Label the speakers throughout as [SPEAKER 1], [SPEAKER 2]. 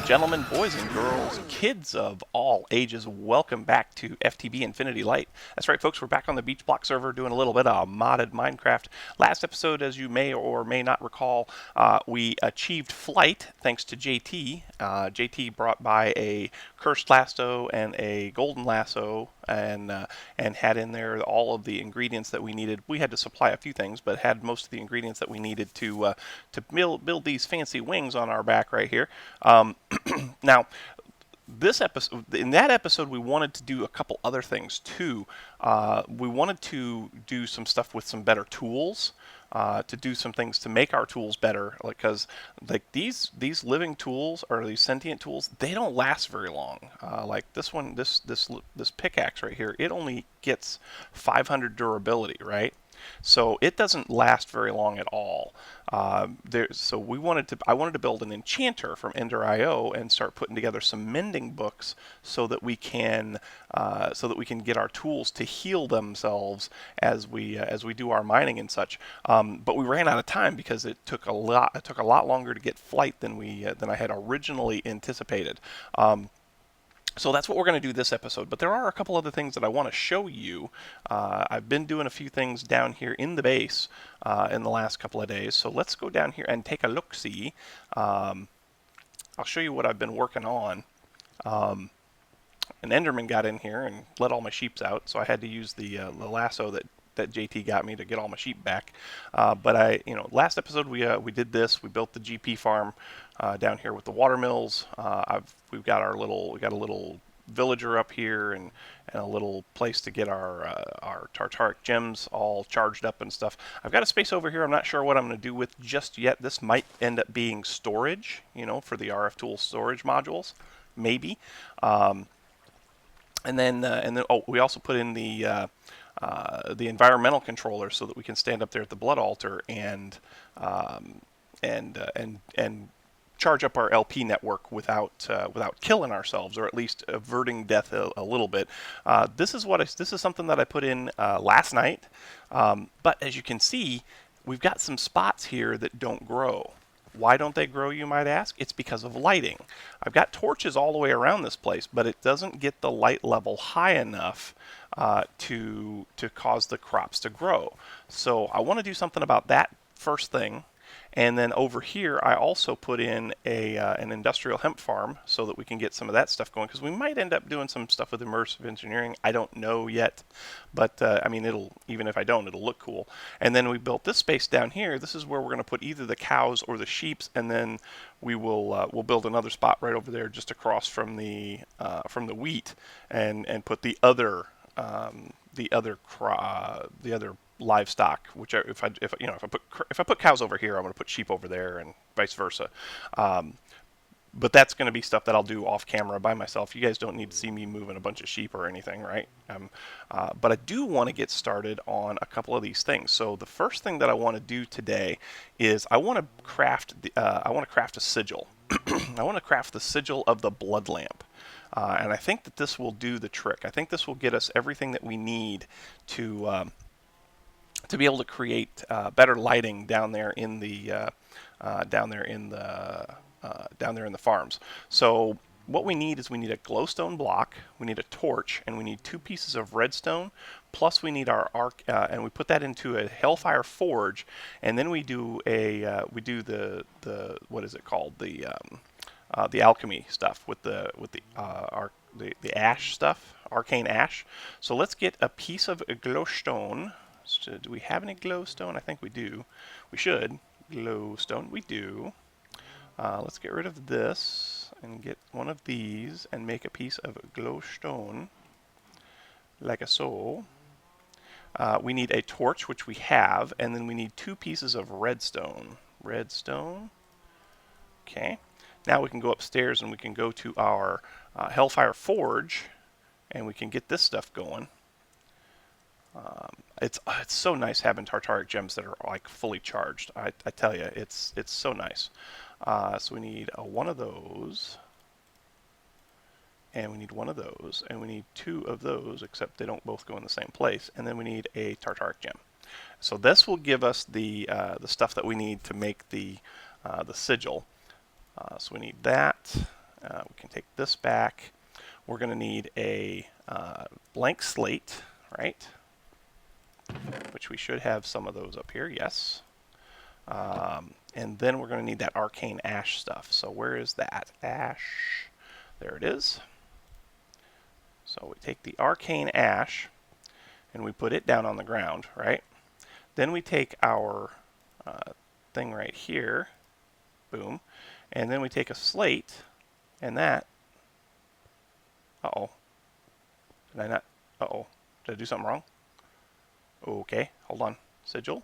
[SPEAKER 1] gentlemen, boys and girls, kids of all ages, welcome back to FTB Infinity Light. That's right, folks, we're back on the BeachBlock server doing a little bit of modded Minecraft. Last episode, as you may or may not recall, we achieved flight thanks to JT. JT brought by a cursed lasso and a golden lasso and had in there all of the ingredients that we needed. We had to supply a few things, but had most of the ingredients that we needed to build these fancy wings on our back right here. Now, this episode, in that episode, we wanted to do a couple other things too. We wanted to do some stuff with some better tools, to do some things to make our tools better, because like these living tools or these sentient tools, they don't last very long. Like this one, this pickaxe right here, it only gets 500 durability, right? So it doesn't last very long at all. So I wanted to build an enchanter from Ender.io and start putting together some mending books so that we can get our tools to heal themselves as we do our mining and such. But we ran out of time because it took a lot longer to get flight than I had originally anticipated. So that's what we're going to do this episode. But there are a couple other things that I want to show you. I've been doing a few things down here in the base in the last couple of days. So let's go down here and take a look-see. I'll show you what I've been working on. An Enderman got in here and let all my sheeps out, so I had to use the lasso that JT got me to get all my sheep back. But last episode we did this. We built the GP farm down here with the water mills. We got a little villager up here and a little place to get our tartaric gems all charged up and stuff. I've got a space over here I'm not sure what I'm going to do with just yet. This might end up being storage, for the RF tool storage modules, maybe. And then we also put in the environmental controller so that we can stand up there at the blood altar and charge up our LP network without killing ourselves, or at least averting death a little bit. This is something that I put in last night, but as you can see, we've got some spots here that don't grow. Why don't they grow, you might ask? It's because of lighting. I've got torches all the way around this place, but it doesn't get the light level high enough to cause the crops to grow. So I want to do something about that first thing. And then over here, I also put in an industrial hemp farm so that we can get some of that stuff going, because we might end up doing some stuff with immersive engineering. I don't know yet, but even if I don't, it'll look cool. And then we built this space down here. This is where we're going to put either the cows or the sheeps, and then we'll build another spot right over there just across from the wheat, and put the other livestock, which if I put cows over here, I'm going to put sheep over there, and vice versa. But that's going to be stuff that I'll do off camera by myself. You guys don't need to see me moving a bunch of sheep or anything, right? But I do want to get started on a couple of these things. So the first thing that I want to do today is I want to craft a sigil. I want to craft the sigil of the blood lamp. And I think that this will do the trick. I think this will get us everything that we need to be able to create better lighting down there in the farms. So what we need is we need a glowstone block, we need a torch, and we need 2 pieces of redstone. Plus we need our arc, and we put that into a hellfire forge, and then we do the what is it called, the alchemy stuff with the ash stuff, arcane ash. So let's get a piece of glowstone. So do we have any glowstone? I think we do. We should. Glowstone, we do. Let's get rid of this and get one of these and make a piece of glowstone, like so. We need a torch, which we have, and then we need 2 pieces of redstone. Redstone. Okay. Now we can go upstairs and we can go to our hellfire forge, and we can get this stuff going. It's so nice having tartaric gems that are like fully charged. I tell you, it's so nice. So we need one of those, and we need one of those, and we need 2 of those, except they don't both go in the same place. And then we need a tartaric gem. So this will give us the stuff that we need to make the sigil. So we need that. We can take this back. We're going to need a blank slate, right? Which we should have some of those up here, yes. And then we're going to need that arcane ash stuff. So where is that? Ash. There it is. So we take the arcane ash and we put it down on the ground, right? Then we take our thing right here, boom, and then we take a slate and that, uh-oh, did I not, uh-oh, did I do something wrong? Okay, hold on, sigil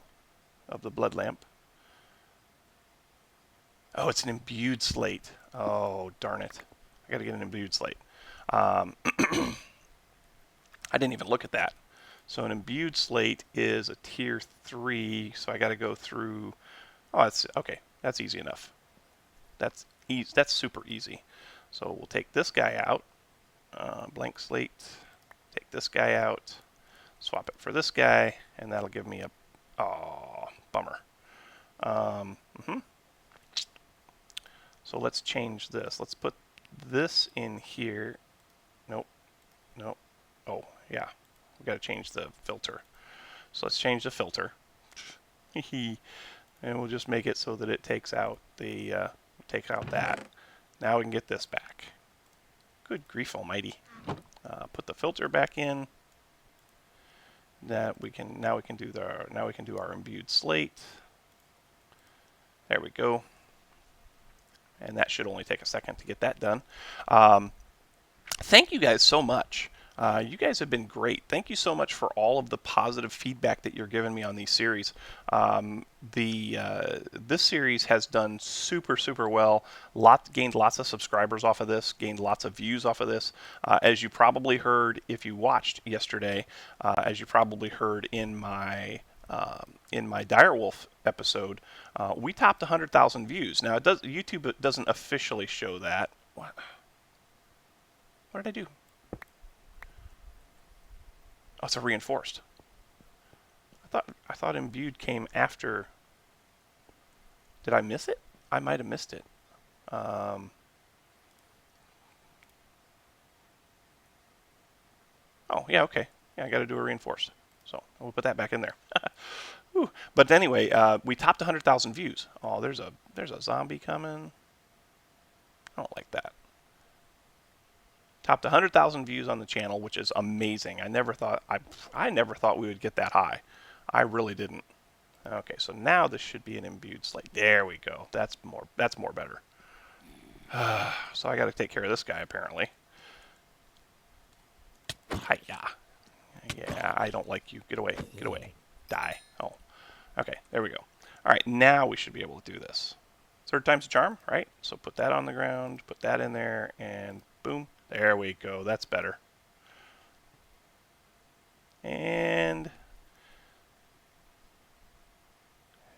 [SPEAKER 1] of the blood lamp. Oh, it's an imbued slate. Oh, darn it. I got to get an imbued slate. I didn't even look at that. So an imbued slate is a tier 3, so I got to go through. Oh, that's okay. That's easy enough. That's easy. That's super easy. So we'll take this guy out. Blank slate. Take this guy out. Swap it for this guy, and that'll give me a. Oh, bummer. So let's change this. Let's put this in here. Nope. Nope. Oh, yeah. We've got to change the filter. So let's change the filter. And we'll just make it so that it takes out the take out that. Now we can get this back. Good grief almighty. Put the filter back in. That we can now we can do our imbued slate. There we go. And that should only take a second to get that done. Thank you guys so much. You guys have been great. Thank you so much for all of the positive feedback that you're giving me on these series. This series has done super, super well. Gained lots of subscribers off of this. Gained lots of views off of this. As you probably heard if you watched yesterday, as you probably heard in my Direwolf episode, we topped 100,000 views. Now YouTube doesn't officially show that. What did I do? Oh, it's a reinforced. I thought imbued came after. Did I miss it? I might have missed it. Oh yeah, okay. Yeah, I got to do a reinforced. So we'll put that back in there. But anyway, we topped 100,000 views. Oh, there's a zombie coming. I don't like that. Topped 100,000 views on the channel, which is amazing. I never thought we would get that high. I really didn't. Okay, so now this should be an imbued slate. There we go. That's more better. So I got to take care of this guy apparently. Hiya. Yeah, I don't like you. Get away. Get away. Die. Oh. Okay, there we go. All right, now we should be able to do this. Third time's a charm, right? So put that on the ground, put that in there, and boom. There we go. That's better. And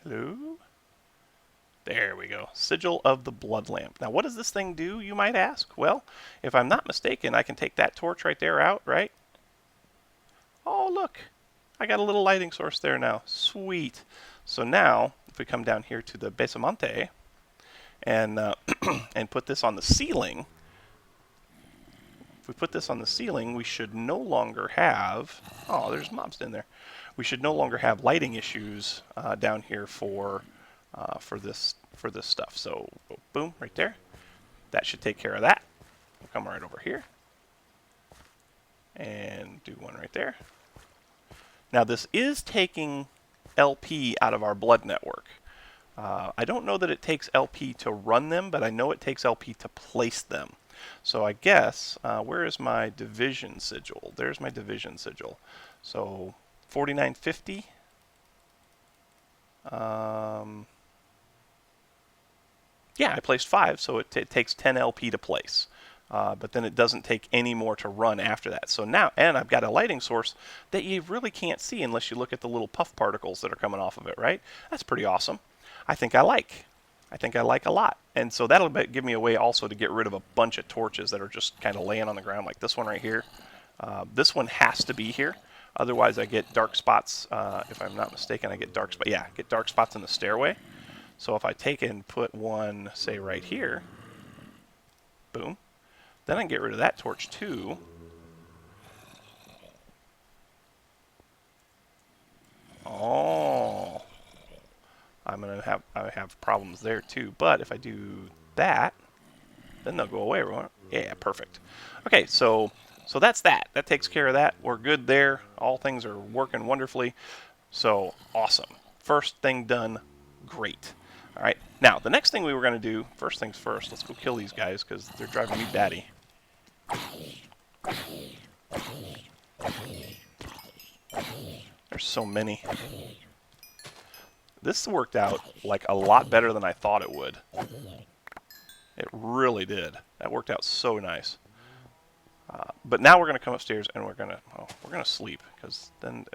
[SPEAKER 1] hello. There we go. Sigil of the Blood Lamp. Now, what does this thing do, you might ask? Well, if I'm not mistaken, I can take that torch right there out, right? Oh, look. I got a little lighting source there now. Sweet. So now, if we come down here to the Basamante and and put this on the ceiling, if we put this on the ceiling, we should no longer have. Oh, there's mobs in there. We should no longer have lighting issues down here for this stuff. So boom, right there. That should take care of that. We'll come right over here and do one right there. Now this is taking LP out of our blood network. I don't know that it takes LP to run them, but I know it takes LP to place them. So I guess, where is my division sigil? There's my division sigil. So 4950. Yeah, I placed 5, so it takes 10 LP to place. But then it doesn't take any more to run after that. So now, and I've got a lighting source that you really can't see unless you look at the little puff particles that are coming off of it, right? That's pretty awesome. I think I like a lot. And so that'll give me a way also to get rid of a bunch of torches that are just kind of laying on the ground, like this one right here. This one has to be here. Otherwise, I get dark spots. If I'm not mistaken, I get dark spots. Yeah, get dark spots in the stairway. So if I take and put one, say, right here, Boom. Then I can get rid of that torch too. Oh, I have problems there too. But if I do that, then they'll go away. Yeah, perfect. Okay, so that's that. That takes care of that. We're good there. All things are working wonderfully. So awesome. First thing done. Great. All right. Now the next thing we were going to do. First things first. Let's go kill these guys because they're driving me batty. There's so many. This worked out like a lot better than I thought it would. It really did. That worked out so nice. But now we're going to come upstairs and we're going to sleep because then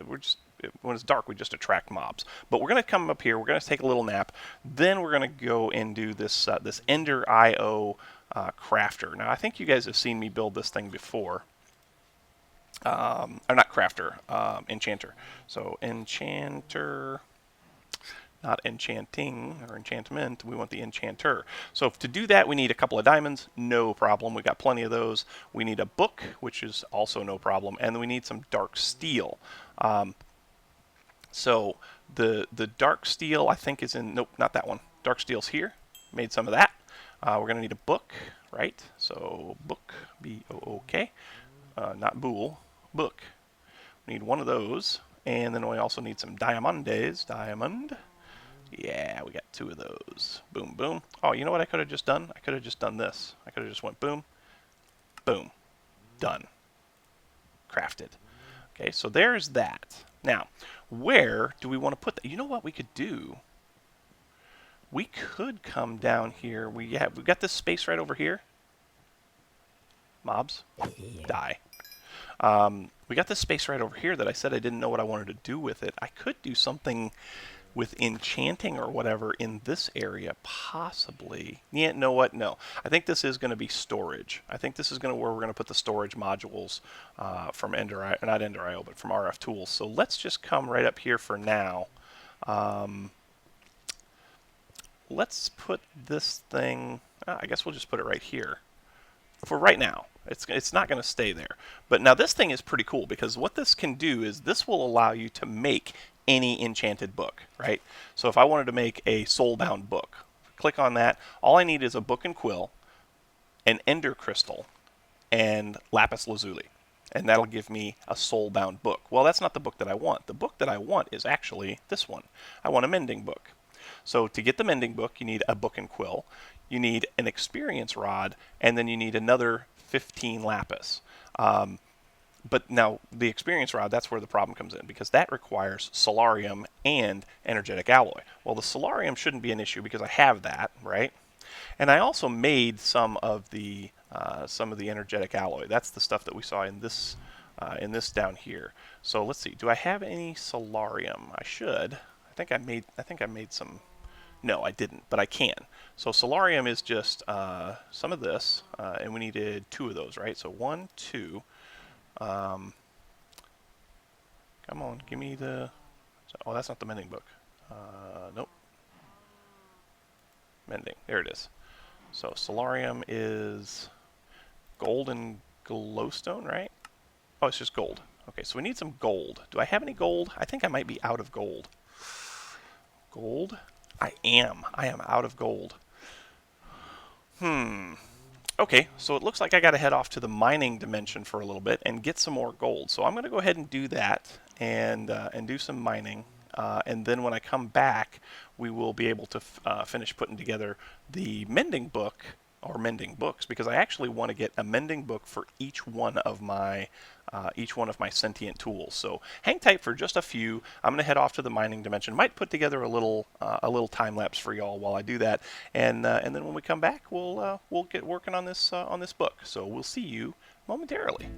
[SPEAKER 1] when it's dark we just attract mobs. But we're going to come up here. We're going to take a little nap. Then we're going to go and do this this Ender IO crafter. Now I think you guys have seen me build this thing before. Or not crafter, enchanter. So enchanter. Not enchanting or enchantment, we want the enchanter. So to do that, we need a couple of diamonds, no problem. We got plenty of those. We need a book, which is also no problem, and then we need some dark steel. So the dark steel, I think, is in, nope, not that one. Dark steel's here. Made some of that. We're going to need a book, right? So book, B-O-O-K, not bool, book. We need one of those, and then we also need some diamondes, diamond. Yeah, we got 2 of those. Boom, boom. Oh, you know what I could have just done? I could have just done this. I could have just went boom, boom, done. Crafted. Okay, so there's that. Now, where do we want to put that? You know what we could do? We could come down here. We've got this space right over here. Mobs, die. We got this space right over here that I said I didn't know what I wanted to do with it. I could do something with enchanting or whatever in this area, possibly. Yeah, know what? No. I think this is going to be storage. I think this is where we're going to put the storage modules from not Ender IO, but from RF Tools. So let's just come right up here for now. Let's put this thing, I guess we'll just put it right here for right now. It's not going to stay there. But now this thing is pretty cool because what this can do is this will allow you to make any enchanted book, right? So if I wanted to make a soul-bound book, click on that. All I need is a book and quill, an ender crystal, and lapis lazuli. And that'll give me a soul-bound book. Well, that's not the book that I want. The book that I want is actually this one. I want a mending book. So to get the mending book, you need a book and quill. You need an experience rod, and then you need another 15 lapis. But now the experience rod, that's where the problem comes in because that requires solarium and energetic alloy. Well, the solarium shouldn't be an issue because I have that, right? And I also made some of the energetic alloy. That's the stuff that we saw in this down here. So let's see. Do I have any solarium? I should. I think I made some. No, I didn't, but I can. So solarium is just some of this, and we needed 2 of those, right? So 1, 2. Come on, give me the... Oh, that's not the mending book. Nope. Mending. There it is. So solarium is gold and glowstone, right? Oh, it's just gold. Okay, so we need some gold. Do I have any gold? I think I might be out of gold. Gold? I am out of gold. Okay, so it looks like I got to head off to the mining dimension for a little bit and get some more gold. So I'm going to go ahead and do that and do some mining. And then when I come back, we will be able to finish putting together the mending book or mending books because I actually want to get a mending book for each one of my sentient tools. So hang tight for just a few. I'm going to head off to the mining dimension. Might put together a little time lapse for y'all while I do that, and then when we come back, we'll get working on this book. So we'll see you momentarily.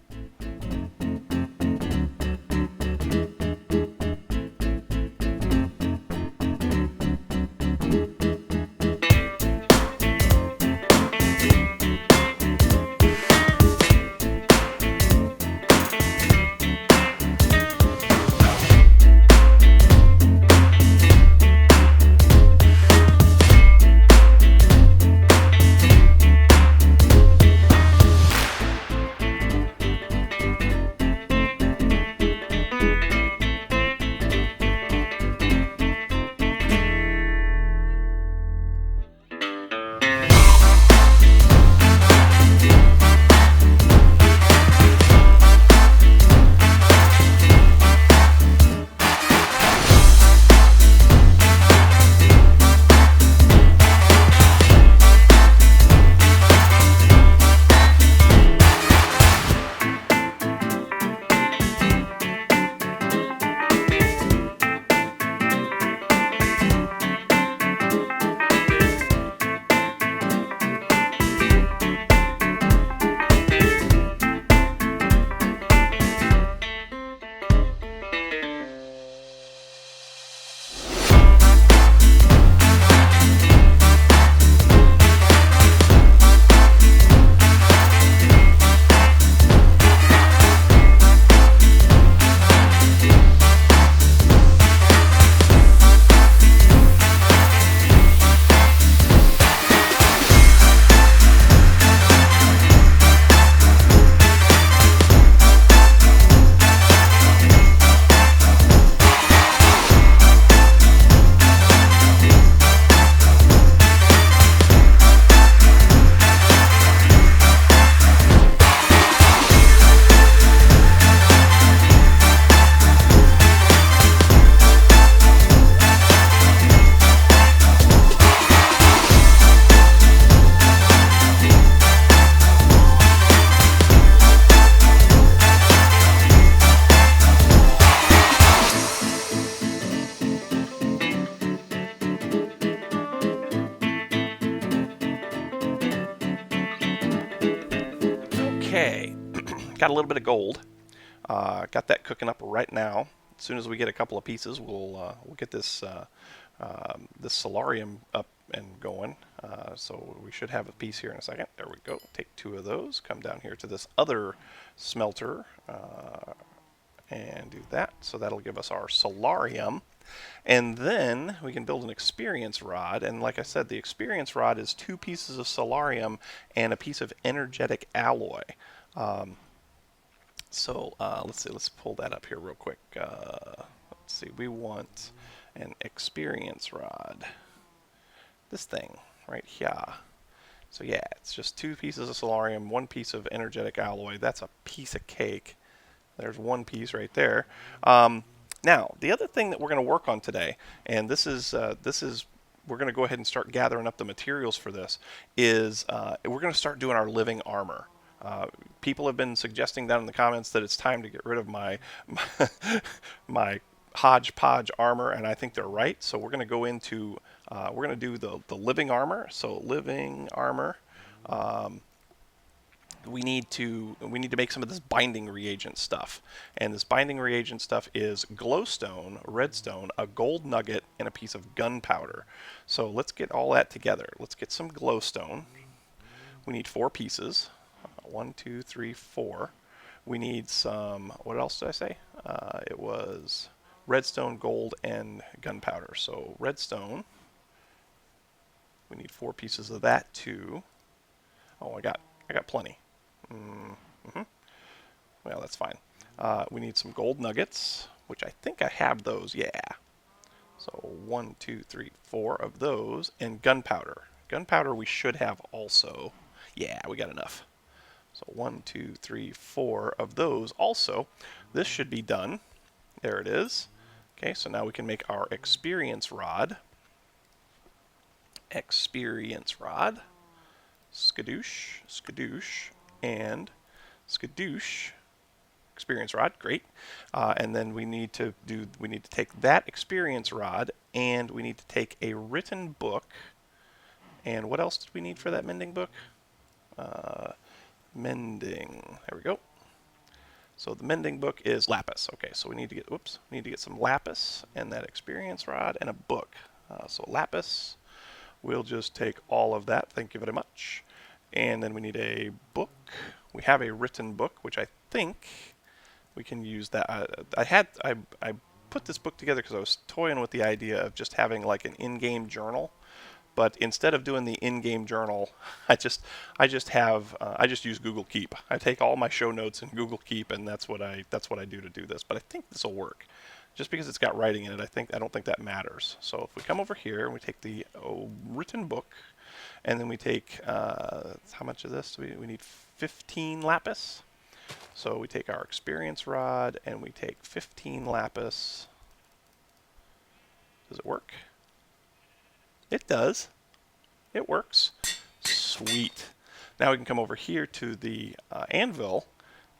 [SPEAKER 1] Okay, got a little bit of gold. Got that cooking up right now. As soon as we get a couple of pieces, we'll get this this solarium up and going. So we should have a piece here in a second. There we go. Take 2 of those. Come down here to this other smelter and do that. So that'll give us our solarium. And then we can build an experience rod. And like I said, the experience rod is 2 pieces of solarium and a piece of energetic alloy. So let's see, let's pull that up here real quick. Let's see, we want an experience rod. This thing right here. So yeah, it's just 2 pieces of solarium, 1 piece of energetic alloy. That's a piece of cake. There's 1 piece right there. Now, the other thing that we're going to work on today, and this is we're going to go ahead and start gathering up the materials for this, is we're going to start doing our living armor. People have been suggesting down in the comments that it's time to get rid of my hodgepodge armor, and I think they're right. So we're going to go into we're going to do the living armor. So living armor. We need to make some of this binding reagent stuff, and this binding reagent stuff is glowstone, redstone, a gold nugget, and a piece of gunpowder. So let's get all that together. Let's get some glowstone. We need 4 pieces. 1, 2, 3, 4. We need some, what else did I say? It was redstone, gold, and gunpowder. So redstone, we need 4 pieces of that too. Oh, I got plenty. Well, that's fine. We need some gold nuggets, which I think I have those. Yeah. So 1, 2, 3, 4 of those, and gunpowder. Gunpowder we should have also. Yeah, we got enough. So 1, 2, 3, 4 of those also. This should be done. There it is. Okay, so now we can make our experience rod. Experience rod. Skadoosh, skadoosh, and skadoosh. Experience rod, great. And then we need to take that experience rod, and we need to take a written book. And what else did we need for that mending book? Mending. There we go. So the mending book is lapis. Okay, so we need to get some lapis and that experience rod and a book. So lapis, we'll just take all of that. Thank you very much. And then we need a book. We have a written book, which I think we can use that. I put this book together because I was toying with the idea of just having like an in-game journal. But instead of doing the in-game journal, I just use Google Keep. I take all my show notes in Google Keep, and that's what I do to do this. But I think this will work, just because it's got writing in it. I don't think that matters. So if we come over here and we take the written book, and then we take how much of this? We need 15 lapis. So we take our experience rod and we take 15 lapis. Does it work? It does. It works. Sweet. Now we can come over here to the anvil,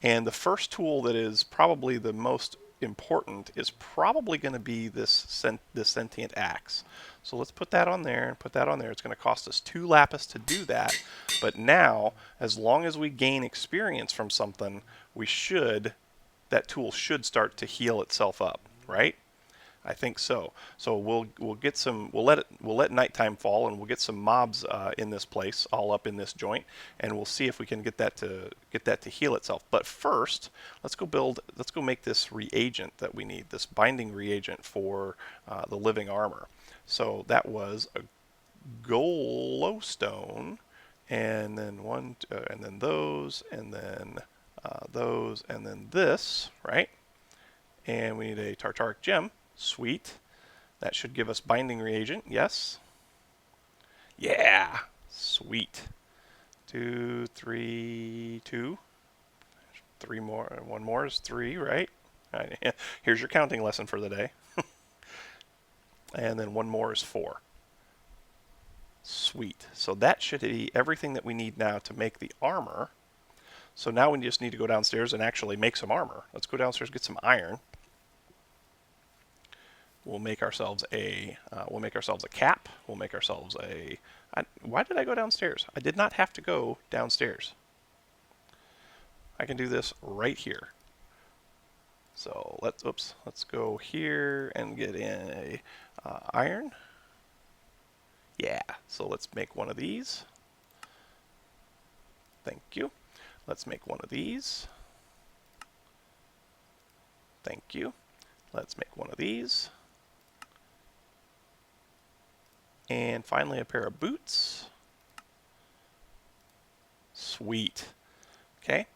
[SPEAKER 1] and the first tool that is probably the most important is probably going to be this sentient axe. So let's put that on there and put that on there. It's going to cost us 2 lapis to do that, but now as long as we gain experience from something, that tool should start to heal itself up, right? I think so. So we'll let nighttime fall, and we'll get some mobs in this place, all up in this joint, and we'll see if we can get that to heal itself. But first, let's go make this reagent that we need, this binding reagent for the living armor. So that was a glowstone, and then and then those, and then those, and then this, right? And we need a tartaric gem. Sweet. That should give us binding reagent. Yes. Yeah. Sweet. 2, 3, 2. 3 more. 1 more is 3, right? Here's your counting lesson for the day. And then 1 more is 4. Sweet. So that should be everything that we need now to make the armor. So now we just need to go downstairs and actually make some armor. Let's go downstairs and get some iron. We'll make ourselves a cap. We'll make ourselves why did I go downstairs? I did not have to go downstairs. I can do this right here. So let's go here and get in a iron. Yeah, so let's make one of these. Thank you. Let's make one of these. Thank you. Let's make one of these. And finally a pair of boots. Sweet. Okay.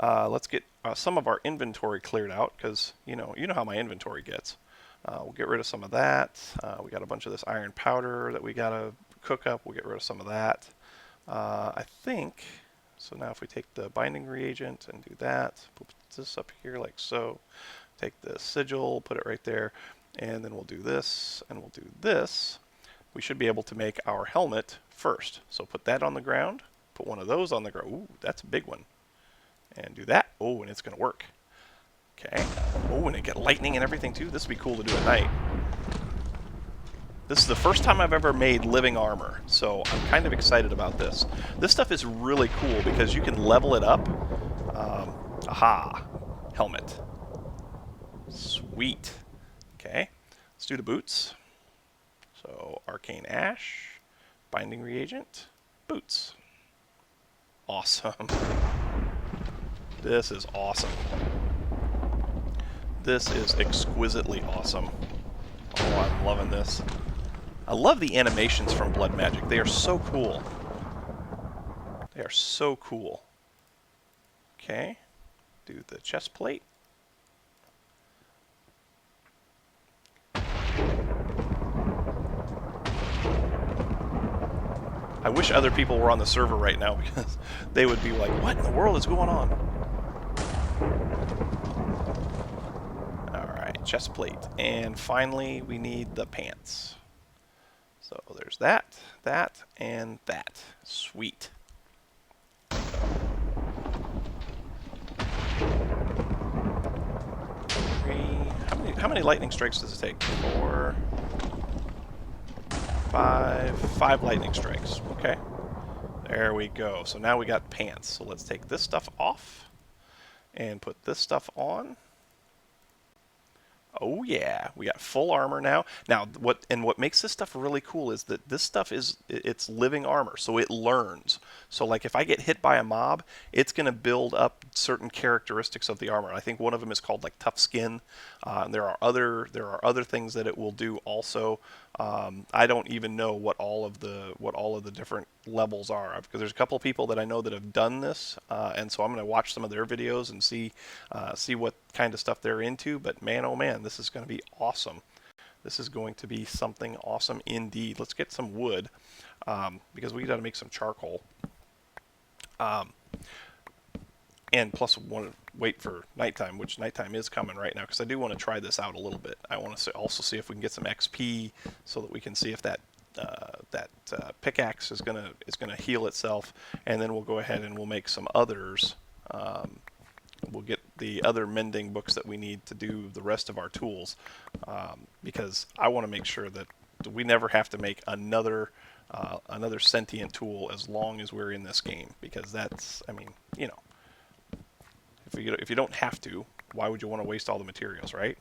[SPEAKER 1] Let's get some of our inventory cleared out because you know how my inventory gets. We'll get rid of some of that. We got a bunch of this iron powder that we gotta cook up. We'll get rid of some of that. I think so. Now if we take the binding reagent and do that, put this up here like so. Take the sigil, put it right there, and then we'll do this and we'll do this. We should be able to make our helmet first. So put that on the ground. Put one of those on the ground. Ooh, that's a big one. And do that. Oh, and it's going to work. Okay. Oh, and it get lightning and everything too. This would be cool to do at night. This is the first time I've ever made living armor, so I'm kind of excited about this. This stuff is really cool because you can level it up. Aha. Helmet. Sweet. Okay. Let's do the boots. So, arcane ash, binding reagent, boots. Awesome. This is awesome. This is exquisitely awesome. Oh, I'm loving this. I love the animations from Blood Magic. They are so cool. They are so cool. Okay. Do the chest plate. I wish other people were on the server right now because they would be like, what in the world is going on? Alright, chest plate. And finally, we need the pants. So there's that, that, and that. Sweet. How many lightning strikes does it take? 4, 5 lightning strikes. Okay. There we go. So now we got pants. So let's take this stuff off and put this stuff on. Oh yeah, we got full armor now. Now what makes this stuff really cool is that this stuff it's living armor, so it learns. So like if I get hit by a mob, it's going to build up certain characteristics of the armor. I think one of them is called like tough skin. And there are other things that it will do also. I don't even know what all of the different levels are, because there's a couple of people that I know that have done this, and so I'm going to watch some of their videos and see what kind of stuff they're into. But man, oh man, this is going to be awesome. This is going to be something awesome indeed. Let's get some wood, because we got to make some charcoal. And plus, want to wait for nighttime, which nighttime is coming right now, because I do want to try this out a little bit. I want to also see if we can get some XP, so that we can see if that pickaxe is gonna heal itself, and then we'll go ahead and we'll make some others. We'll get the other mending books that we need to do the rest of our tools, because I want to make sure that we never have to make another sentient tool as long as we're in this game, because that's, I mean, you know, if you don't have to, why would you want to waste all the materials, right?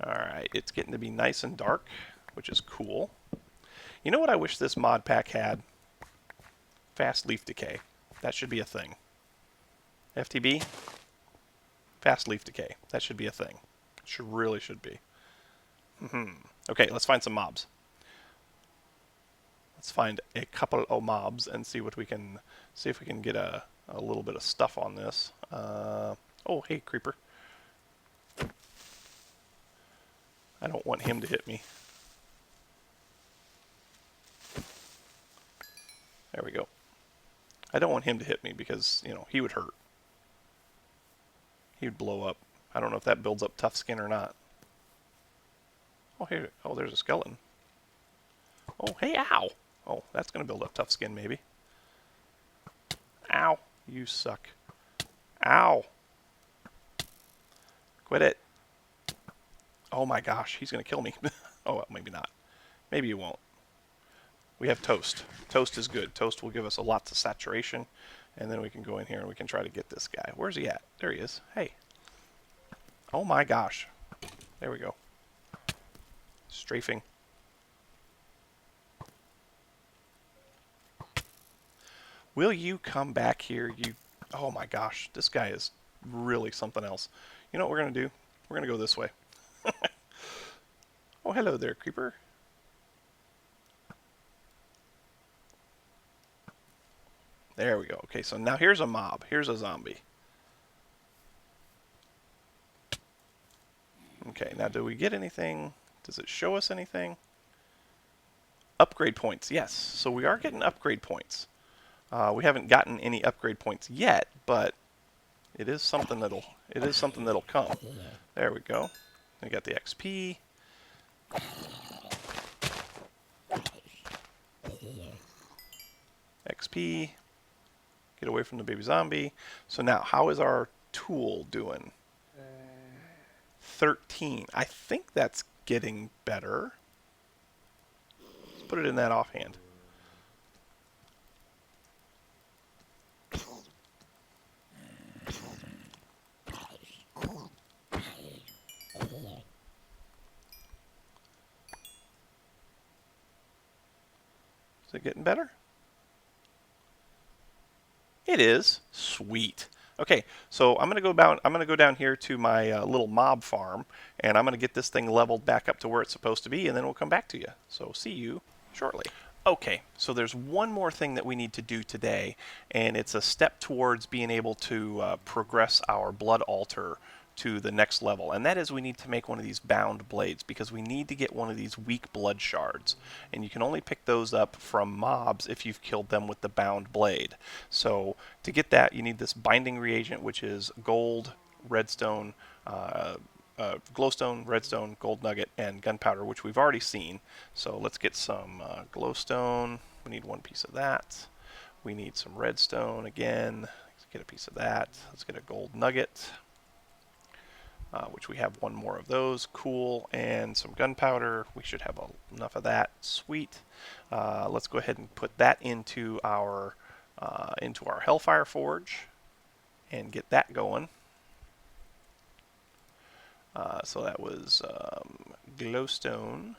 [SPEAKER 1] Alright, it's getting to be nice and dark, which is cool. You know what I wish this mod pack had? Fast leaf decay. That should be a thing. FTB? Fast leaf decay. That should be a thing. Really should be. Okay, let's find some mobs. Let's find a couple of mobs and see what we can if we can get a little bit of stuff on this. Oh, hey, creeper. I don't want him to hit me. There we go. I don't want him to hit me because, you know, he would hurt. He would blow up. I don't know if that builds up tough skin or not. Oh, here. Oh, there's a skeleton. Oh, hey, ow. Oh, that's going to build up tough skin, maybe. Ow. You suck. Ow. Quit it. Oh my gosh, he's going to kill me. Oh, well, maybe not. Maybe he won't. We have toast. Toast is good. Toast will give us a lots of saturation, and then we can go in here and we can try to get this guy. Where's he at? There he is. Hey. Oh my gosh. There we go. Strafing. Will you come back here? You. Oh my gosh. This guy is really something else. You know what we're going to do? We're going to go this way. Oh, hello there, creeper. There we go. Okay, so now here's a mob. Here's a zombie. Okay, now do we get anything? Does it show us anything? Upgrade points, yes. So we are getting upgrade points. We haven't gotten any upgrade points yet, but it is something that'll come. There we go. We got the XP. XP. Get away from the baby zombie. So now, how is our tool doing? 13. I think that's getting better. Let's put it in that offhand. Is it getting better? It is. Sweet. Okay, so I'm gonna go down here to my little mob farm, and I'm gonna get this thing leveled back up to where it's supposed to be, and then we'll come back to you. So see you shortly. Okay, so there's one more thing that we need to do today, and it's a step towards being able to progress our blood altar to the next level, and that is we need to make one of these bound blades, because we need to get one of these weak blood shards, and you can only pick those up from mobs if you've killed them with the bound blade. So to get that, you need this binding reagent, which is gold, redstone, glowstone, redstone, gold nugget, and gunpowder, which we've already seen. So let's get some glowstone. We need one piece of that. We need some redstone again. Let's get a piece of that. Let's get a gold nugget. Which we have one more of those. Cool. And some gunpowder. We should have enough of that. Sweet. Let's go ahead and put that into our Hellfire Forge and get that going. So that was glowstone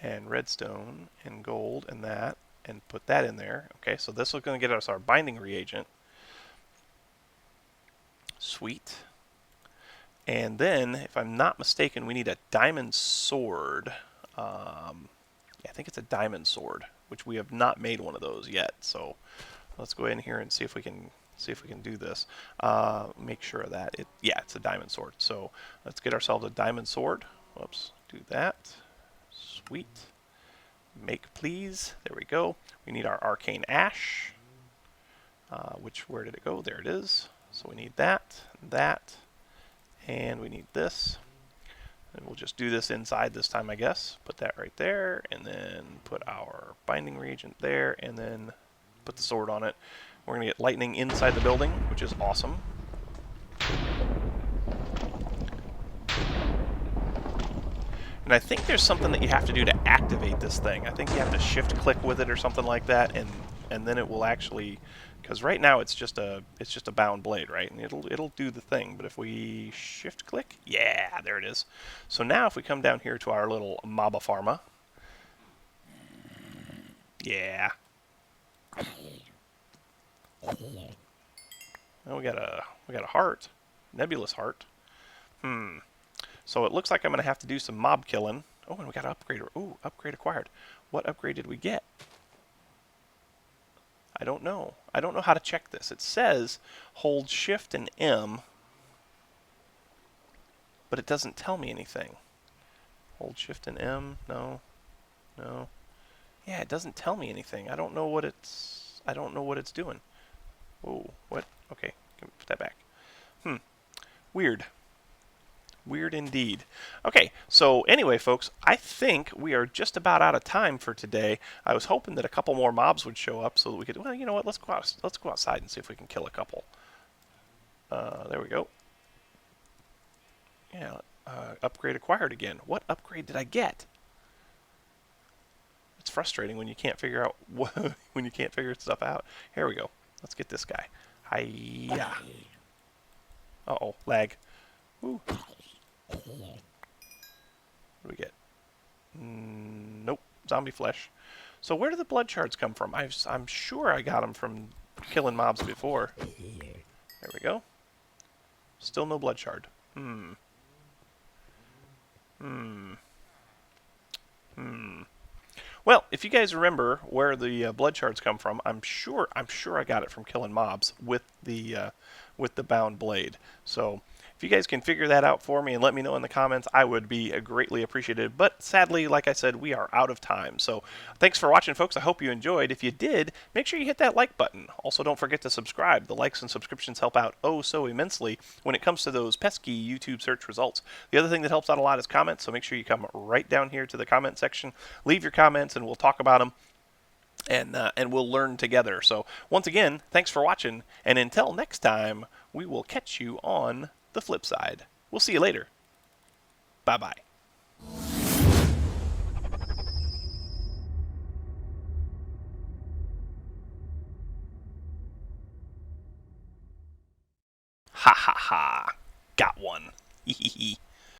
[SPEAKER 1] and redstone and gold and that, and put that in there. Okay, so this is going to get us our binding reagent. Sweet. And then, if I'm not mistaken, we need a diamond sword. Yeah, I think it's a diamond sword, which we have not made one of those yet. So let's go in here and see if we can do this. Make sure of that. Yeah, it's a diamond sword. So let's get ourselves a diamond sword. Whoops, do that. Sweet. Make please. There we go. We need our arcane ash. Where did it go? There it is. So we need that, and we need this. And we'll just do this inside this time, I guess. Put that right there, and then put our binding reagent there, and then put the sword on it. We're going to get lightning inside the building, which is awesome. And I think there's something that you have to do to activate this thing. I think you have to shift click with it or something like that, and then it will actually, because right now it's just a bound blade, right? And it'll do the thing. But if we shift click, yeah, there it is. So now if we come down here to our little Maba Pharma, yeah. Oh, we got a heart, nebulous heart. So it looks like I'm going to have to do some mob killing. Oh, and we got an upgrade. Ooh, upgrade acquired. What upgrade did we get? I don't know. I don't know how to check this. It says hold shift and M, but it doesn't tell me anything. Hold shift and M. No. No. Yeah, it doesn't tell me anything. I don't know what it's doing. Whoa, what? Okay, put that back. Weird. Weird indeed. Okay, so anyway, folks, I think we are just about out of time for today. I was hoping that a couple more mobs would show up so that we could, well, you know what, let's go outside and see if we can kill a couple. There we go. Yeah, upgrade acquired again. What upgrade did I get? It's frustrating when you can't figure out when you can't figure stuff out. Here we go. Let's get this guy. Hiya. Uh-oh, lag. Ooh. What do we get? Nope. Zombie flesh. So where do the blood shards come from? I'm sure I got them from killing mobs before. There we go. Still no blood shard. Well, if you guys remember where the blood shards come from, I'm sure I got it from killing mobs with the bound blade. So if you guys can figure that out for me and let me know in the comments, I would be greatly appreciated. But sadly, like I said, we are out of time. So thanks for watching, folks. I hope you enjoyed. If you did, make sure you hit that like button. Also, don't forget to subscribe. The likes and subscriptions help out oh so immensely when it comes to those pesky YouTube search results. The other thing that helps out a lot is comments, so make sure you come right down here to the comment section. Leave your comments and we'll talk about them. And we'll learn together. So once again, thanks for watching, and until next time, we will catch you on the flip side. We'll see you later. Bye-bye. Ha ha ha. Got one. Hee hee hee.